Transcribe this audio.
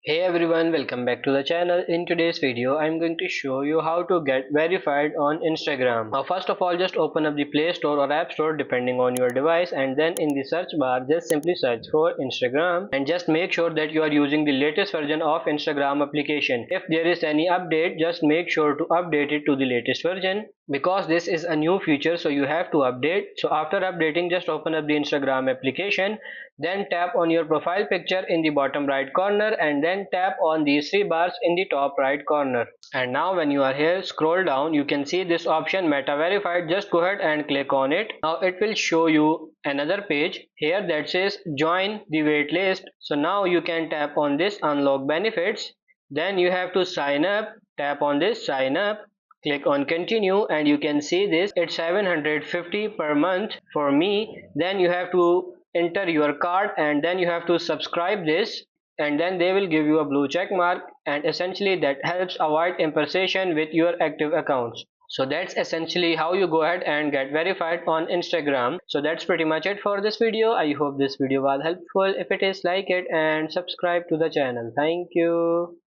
Hey everyone, welcome back to the channel. In today's video, I'm going to show you how to get verified on Instagram. Now first of all, just open up the Play Store or App Store depending on your device, and then in the search bar just simply search for Instagram and just make sure that you are using the latest version of Instagram application. If there is any update, just make sure to update it to the latest version because this is a new feature, so you have to update. So after updating, just open up the Instagram application, then tap on your profile picture in the bottom right corner and then tap on these three bars in the top right corner. And now when you are here, scroll down, you can see this option Meta Verified. Just go ahead and click on it. Now it will show you another page here that says join the wait list. So now you can tap on this unlock benefits. Then you have to sign up. Tap on this sign up. Click on continue and you can see this, it's 750 per month for me. Then you have to enter your card and then you have to subscribe this, and then they will give you a blue check mark, and essentially that helps avoid impersonation with your active accounts. So that's essentially how you go ahead and get verified on Instagram. So that's pretty much it for this video. I hope this video was helpful. If it is, like it and subscribe to the channel. Thank you.